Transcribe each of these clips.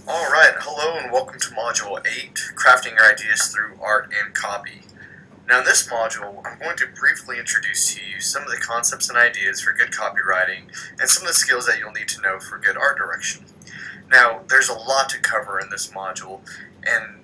Alright, hello and welcome to Module 8, Crafting Your Ideas Through Art and Copy. Now in this module, I'm going to briefly introduce to you some of the concepts and ideas for good copywriting and some of the skills that you'll need to know for good art direction. Now, there's a lot to cover in this module, and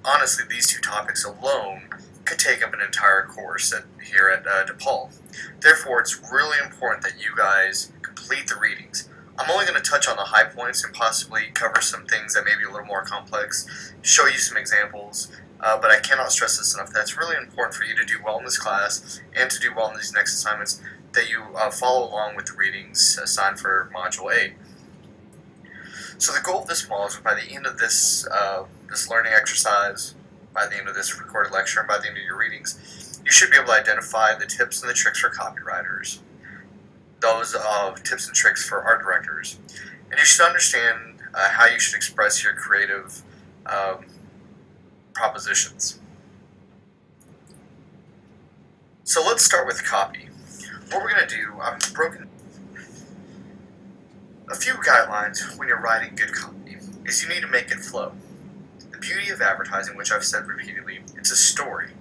honestly, these two topics alone could take up an entire course here at DePaul. Therefore, it's really important that you guys complete the readings. I'm only going to touch on the high points and possibly cover some things that may be a little more complex, show you some examples, but I cannot stress this enough that it's really important for you to do well in this class and to do well in these next assignments, that you follow along with the readings assigned for Module 8. So the goal of this module is by the end of this learning exercise, by the end of this recorded lecture, and by the end of your readings, you should be able to identify the tips and the tricks for copywriters, those tips and tricks for art directors, and you should understand how you should express your creative propositions. So let's start with copy. What we're going to do, I've broken a few guidelines when you're writing good copy is you need to make it flow. The beauty of advertising, which I've said repeatedly, it's a story.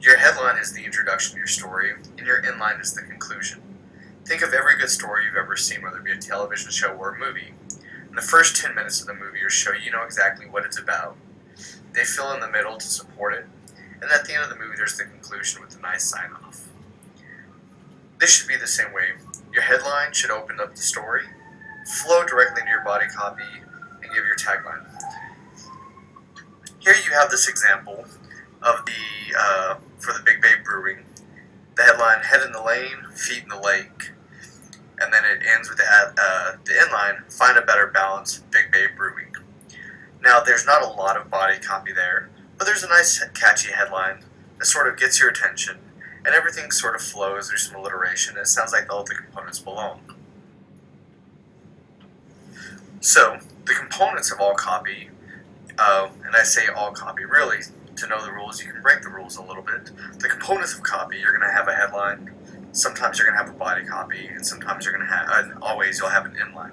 Your headline is the introduction to your story, and your inline is the conclusion. Think of every good story you've ever seen, whether it be a television show or a movie. In the first 10 minutes of the movie or show, you know exactly what it's about. They fill in the middle to support it, and at the end of the movie, there's the conclusion with a nice sign-off. This should be the same way. Your headline should open up the story, flow directly into your body copy, and give your tagline. Here you have this example of for the Big Bay Brewing. The headline, head in the lane, feet in the lake. And then it ends with the inline, find a better balance, Big Bay Brewing. Now, there's not a lot of body copy there, but there's a nice catchy headline that sort of gets your attention, and everything sort of flows. There's some alliteration, and it sounds like all the components belong. So, the components of all copy, and I say all copy, really, to know the rules, you can break the rules a little bit. The components of copy, you're going to have a headline, sometimes you're going to have a body copy, and sometimes you're going to have, and always you'll have an inline.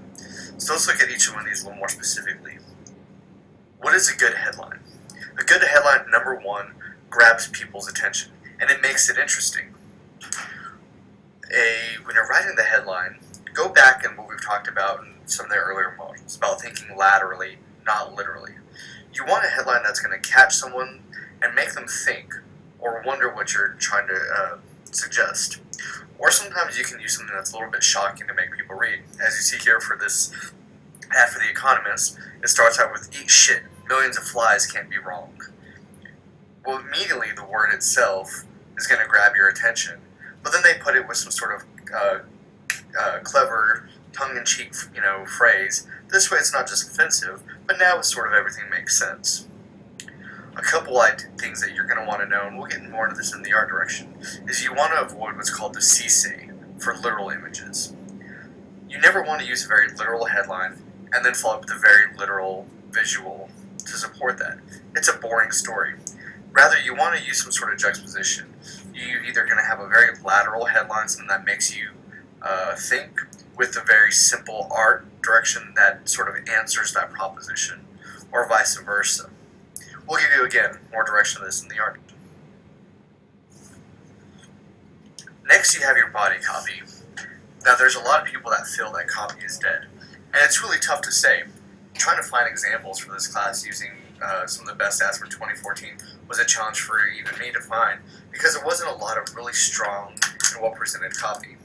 So let's look at each one of these a little more specifically. What is a good headline? A good headline, number one, grabs people's attention, and it makes it interesting. When you're writing the headline, go back and what we've talked about in some of the earlier modules about thinking laterally, not literally. You want a headline that's going to catch someone and make them think or wonder what you're trying to suggest. Or sometimes you can use something that's a little bit shocking to make people read. As you see here for this ad for The Economist, it starts out with, eat shit, millions of flies can't be wrong. Well, immediately the word itself is going to grab your attention, but then they put it with some sort of clever, tongue-in-cheek, phrase. This way it's not just offensive, but now it's sort of everything makes sense. A couple things that you're going to want to know, and we'll get more into this in the art direction, is you want to avoid what's called the CC for literal images. You never want to use a very literal headline and then follow up with a very literal visual to support that. It's a boring story. Rather, you want to use some sort of juxtaposition. You're either going to have a very lateral headline, something that makes you think, with a very simple art direction that sort of answers that proposition, or vice versa. We'll give you, again, more direction on this in the art. Next, you have your body copy. Now, there's a lot of people that feel that copy is dead, and it's really tough to say. Trying to find examples for this class using some of the best ads from 2014 was a challenge for even me to find, because there wasn't a lot of really strong and well-presented copy.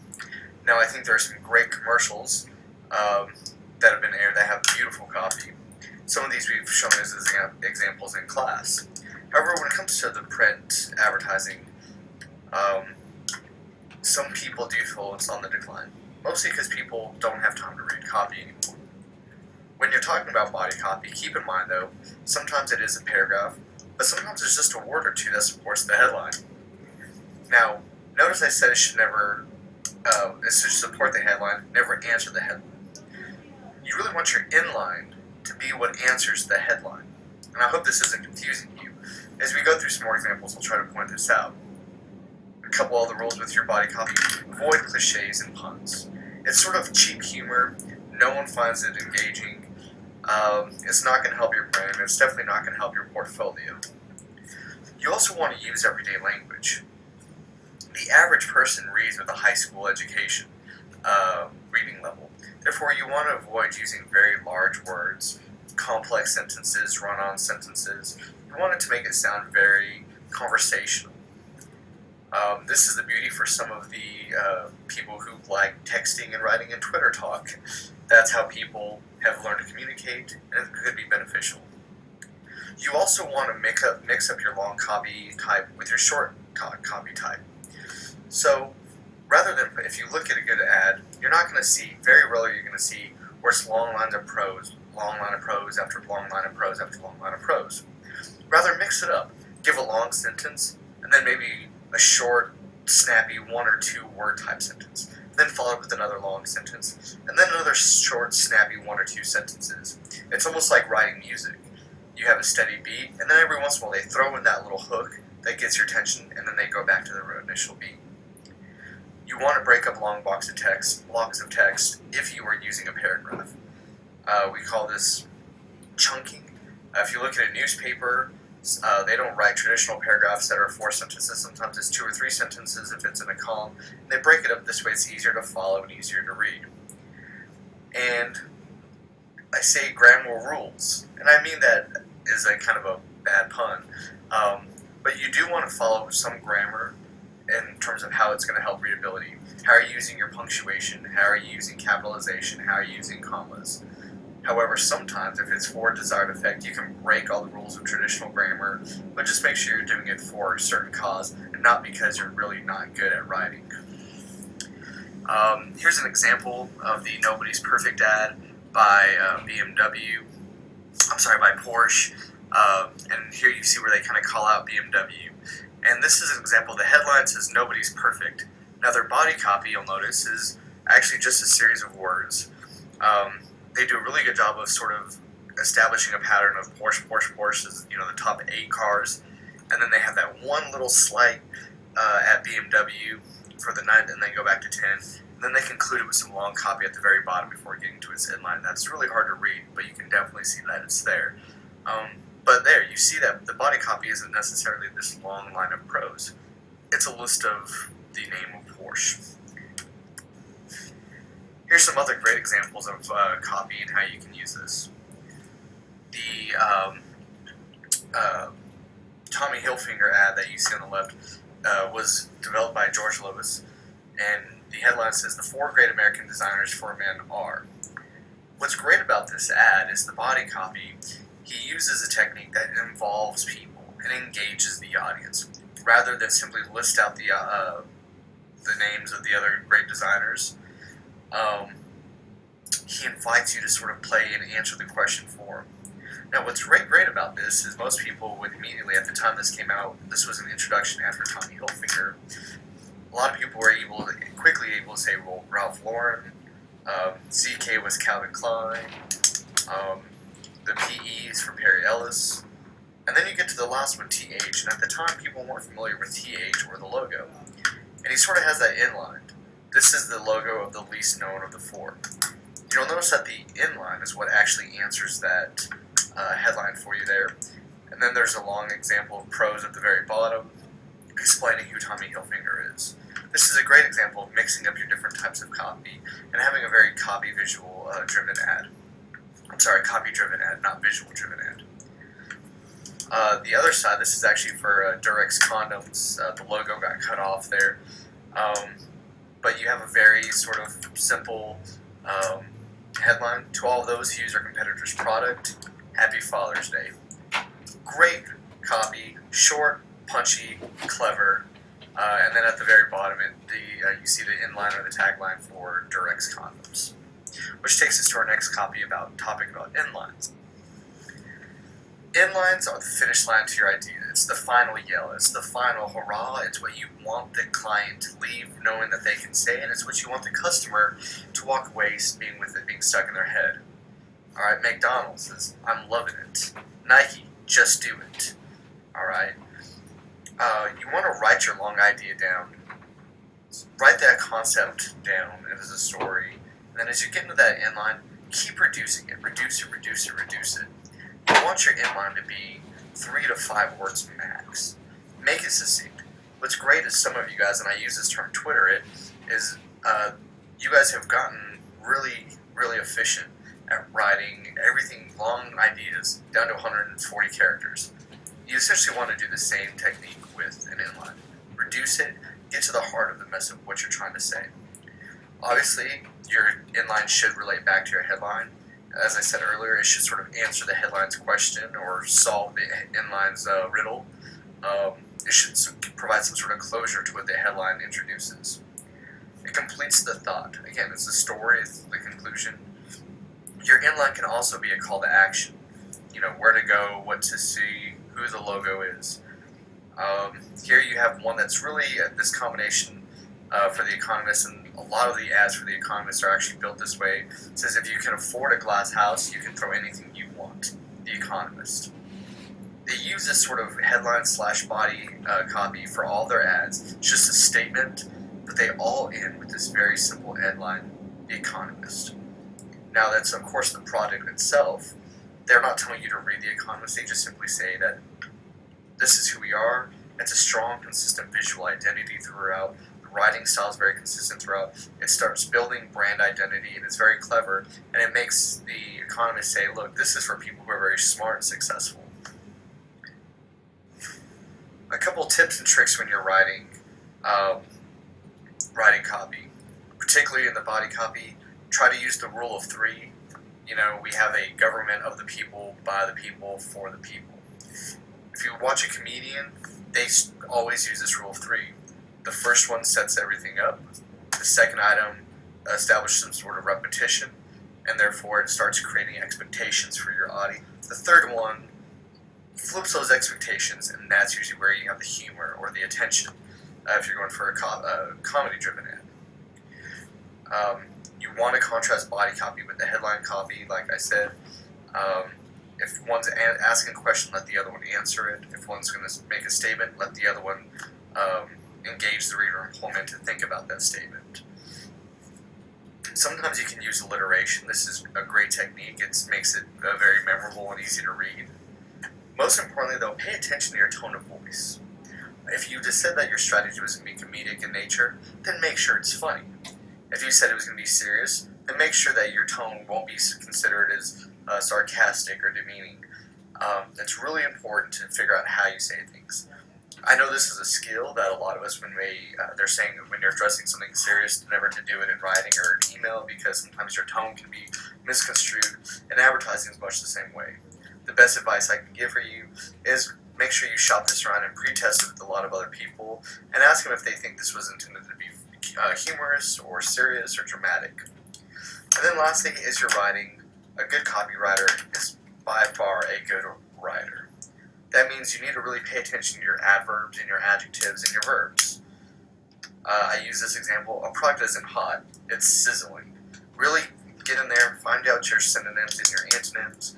Now, I think there are some great commercials that have been aired that have beautiful copy. Some of these we've shown as examples in class. However, when it comes to the print advertising, some people do feel it's on the decline. Mostly because people don't have time to read copy anymore. When you're talking about body copy, keep in mind though, sometimes it is a paragraph, but sometimes it's just a word or two that supports the headline. Now, notice I said it should support the headline, never answer the headline. You really want your inline to be what answers the headline. And I hope this isn't confusing you. As we go through some more examples, I'll try to point this out. A couple other rules with your body copy. Avoid cliches and puns. It's sort of cheap humor. No one finds it engaging. It's not going to help your brand. It's definitely not going to help your portfolio. You also want to use everyday language. The average person reads with a high school education reading level. Therefore, you want to avoid using very large words, complex sentences, run-on sentences. You want it to make it sound very conversational. This is the beauty for some of the people who like texting and writing in Twitter talk. That's how people have learned to communicate, and it could be beneficial. You also want to mix up your long copy type with your short copy type. So, rather than, if you look at a good ad, you're not going to see, very rarely you're going to see where it's long line of prose after long line of prose after long line of prose. Rather, mix it up. Give a long sentence, and then maybe a short, snappy 1 or 2 word type sentence. Then followed with another long sentence, and then another short, snappy 1 or 2 sentences. It's almost like writing music. You have a steady beat, and then every once in a while they throw in that little hook that gets your attention, and then they go back to their initial beat. You want to break up long blocks of text if you are using a paragraph. We call this chunking. If you look at a newspaper, they don't write traditional paragraphs that are 4 sentences. Sometimes it's 2 or 3 sentences if it's in a column. And they break it up this way. It's easier to follow and easier to read. And I say grammar rules, and I mean that is a kind of a bad pun. But you do want to follow some grammar in terms of how it's going to help readability. How are you using your punctuation? How are you using capitalization? How are you using commas? However, sometimes, if it's for a desired effect, you can break all the rules of traditional grammar, but just make sure you're doing it for a certain cause, and not because you're really not good at writing. Here's an example of the Nobody's Perfect ad by by Porsche. And here you see where they kind of call out BMW. And this is an example. The headline says Nobody's Perfect. Now their body copy, you'll notice, is actually just a series of words. They do a really good job of sort of establishing a pattern of Porsche is, the top 8 cars, and then they have that one little slight at BMW for the 9, and then go back to 10, and then they conclude it with some long copy at the very bottom before getting to its inline. That's really hard to read, but you can definitely see that it's there. But there, you see that the body copy isn't necessarily this long line of prose. It's a list of the name of Porsche. Here's some other great examples of copy and how you can use this. The Tommy Hilfiger ad that you see on the left was developed by George Lewis, and the headline says, "The 4 great American designers for men are." What's great about this ad is the body copy. He uses a technique that involves people and engages the audience, rather than simply list out the names of the other great designers. He invites you to sort of play and answer the question for him. Now, what's great about this is most people would immediately, at the time this came out, this was an introduction ad for Tommy Hilfiger. A lot of people were quickly able to say, well, Ralph Lauren, CK was Calvin Klein, the PE is from Perry Ellis, and then you get to the last one, TH, and at the time people weren't familiar with TH or the logo. And he sort of has that inline. This is the logo of the least known of the 4. You'll notice that the inline is what actually answers that headline for you there. And then there's a long example of prose at the very bottom explaining who Tommy Hilfiger is. This is a great example of mixing up your different types of copy and having a very copy-visual driven ad. Copy-driven ad, not visual-driven ad. The other side, this is actually for Durex condoms. The logo got cut off there. But you have a very sort of simple headline. To all of those who use our competitor's product, Happy Father's Day. Great copy, short, punchy, clever, and then at the very bottom, you see the inline or the tagline for Durex condoms, which takes us to our next topic about inlines. Inlines are the finish line to your idea. It's the final yell. It's the final hurrah. It's what you want the client to leave knowing that they can say, and it's what you want the customer to walk away with it being stuck in their head. All right, McDonald's says, "I'm loving it." Nike, "Just do it." All right. You want to write your long idea down. Write that concept down as a story. And then as you get into that inline, keep reducing it. Reduce it. You want your inline to be 3 to 5 words max. Make it succinct. What's great is some of you guys, and I use this term Twitter it, is you guys have gotten really, really efficient at writing everything, long ideas, down to 140 characters. You essentially want to do the same technique with an inline. Reduce it, get to the heart of the mess of what you're trying to say. Obviously, your inline should relate back to your headline. As I said earlier, it should sort of answer the headline's question or solve the inline's riddle. It should provide some sort of closure to what the headline introduces. It completes the thought. Again, it's the story, it's the conclusion. Your inline can also be a call to action. You know, where to go, what to see, who the logo is. Here you have one that's really this combination for The Economist, and a lot of the ads for The Economist are actually built this way. It says if you can afford a glass house, you can throw anything you want. The Economist. They use this sort of headline / body copy for all their ads. It's just a statement, but they all end with this very simple headline, The Economist. Now that's of course the product itself. They're not telling you to read The Economist, they just simply say that this is who we are. It's a strong, consistent visual identity throughout. The writing style is very consistent throughout. It starts building brand identity, and it's very clever, and it makes The Economist say, look, this is for people who are very smart and successful. A couple tips and tricks when you're writing copy, particularly in the body copy. Try to use the rule of 3. You know, we have a government of the people, by the people, for the people. If you watch a comedian, they always use this rule of 3. The first one sets everything up. The second item establishes some sort of repetition, and therefore it starts creating expectations for your audience. The third one flips those expectations, and that's usually where you have the humor or the attention if you're going for a comedy-driven ad. You want to contrast body copy with the headline copy, like I said. If one's asking a question, let the other one answer it. If one's going to make a statement, let the other one engage the reader and pull them in to think about that statement. Sometimes you can use alliteration. This is a great technique. It makes it very memorable and easy to read. Most importantly, though, pay attention to your tone of voice. If you just said that your strategy was going to be comedic in nature, then make sure it's funny. If you said it was going to be serious, then make sure that your tone won't be considered as sarcastic or demeaning. It's really important to figure out how you say things. I know this is a skill that a lot of us, when they're saying when you're addressing something serious, never to do it in writing or an email, because sometimes your tone can be misconstrued, and advertising is much the same way. The best advice I can give for you is make sure you shop this around and pre-test it with a lot of other people, and ask them if they think this was intended to be humorous or serious or dramatic. And then lastly, is your writing. A good copywriter is by far a good writer. That means you need to really pay attention to your adverbs and your adjectives and your verbs. I use this example. A product isn't hot, it's sizzling. Really get in there, find out your synonyms and your antonyms,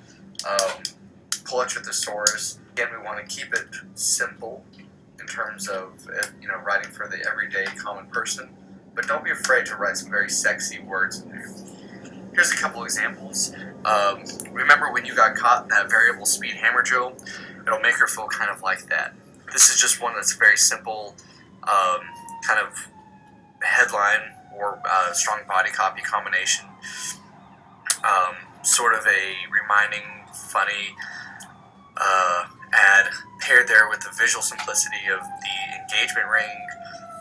pull out your thesaurus. Again, we want to keep it simple in terms of writing for the everyday common person, but don't be afraid to write some very sexy words in there. Here's a couple examples. Remember when you got caught in that variable speed hammer drill? It'll make her feel kind of like that. This is just one that's very simple, kind of headline or strong body copy combination. Sort of a reminding, funny ad paired there with the visual simplicity of the engagement ring.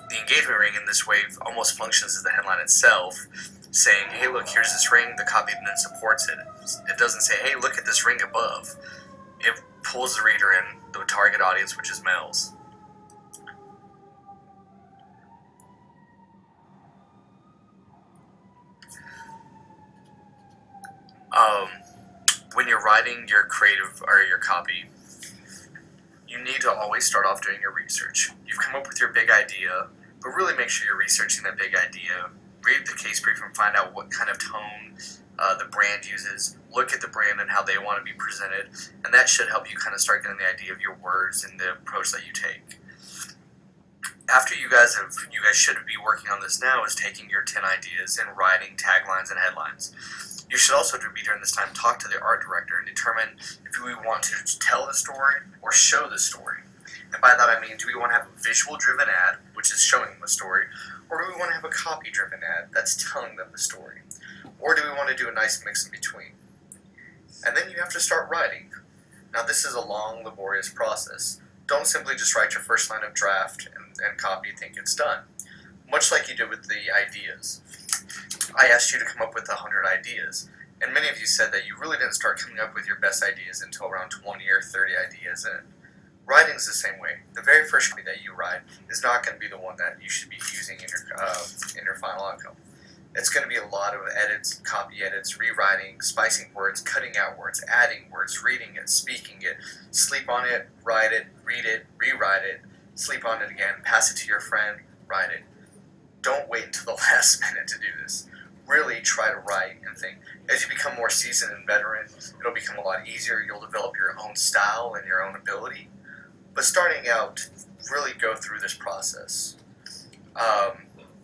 The engagement ring in this way almost functions as the headline itself, saying, hey, look, here's this ring. The copy then supports it. It doesn't say, hey, look at this ring above. It pulls the reader in, the target audience, which is males. When you're writing your creative or your copy, you need to always start off doing your research. You've come up with your big idea, but really make sure you're researching that big idea. Read the case brief and find out what kind of tone the brand uses. Look at the brand and how they want to be presented, and that should help you kind of start getting the idea of your words and the approach that you take. After you guys should be working on this now, is taking your 10 ideas and writing taglines and headlines. You should also be during this time talk to the art director and determine if we want to tell the story or show the story. And by that I mean, do we want to have a visual-driven ad, which is showing them the story, or do we want to have a copy-driven ad that's telling them the story? Or do we want to do a nice mix in between? And then you have to start writing. Now this is a long, laborious process. Don't simply just write your first line of draft and copy and think it's done. Much like you did with the ideas. I asked you to come up with 100 ideas, and many of you said that you really didn't start coming up with your best ideas until around 20 or 30 ideas in. Writing's the same way. The very first copy that you write is not going to be the one that you should be using in your final outcome. It's going to be a lot of edits, copy edits, rewriting, spicing words, cutting out words, adding words, reading it, speaking it, sleep on it, write it, read it, rewrite it, sleep on it again, pass it to your friend, write it. Don't wait until the last minute to do this. Really try to write and think. As you become more seasoned and veteran, it'll become a lot easier. You'll develop your own style and your own ability. But starting out, really go through this process.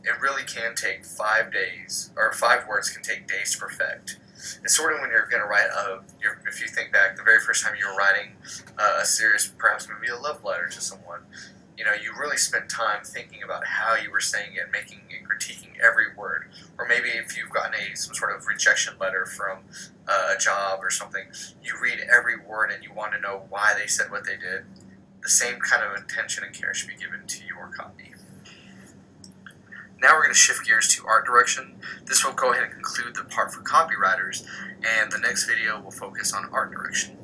It really can take 5 days, or 5 words can take days to perfect. It's sort of when you're going to write if you think back, the very first time you were writing a serious, perhaps maybe a love letter to someone, you really spent time thinking about how you were saying it, making and critiquing every word. Or maybe if you've gotten some sort of rejection letter from a job or something, you read every word and you want to know why they said what they did. The same kind of attention and care should be given to your copy. Now we're going to shift gears to art direction. This will go ahead and conclude the part for copywriters, and the next video will focus on art direction.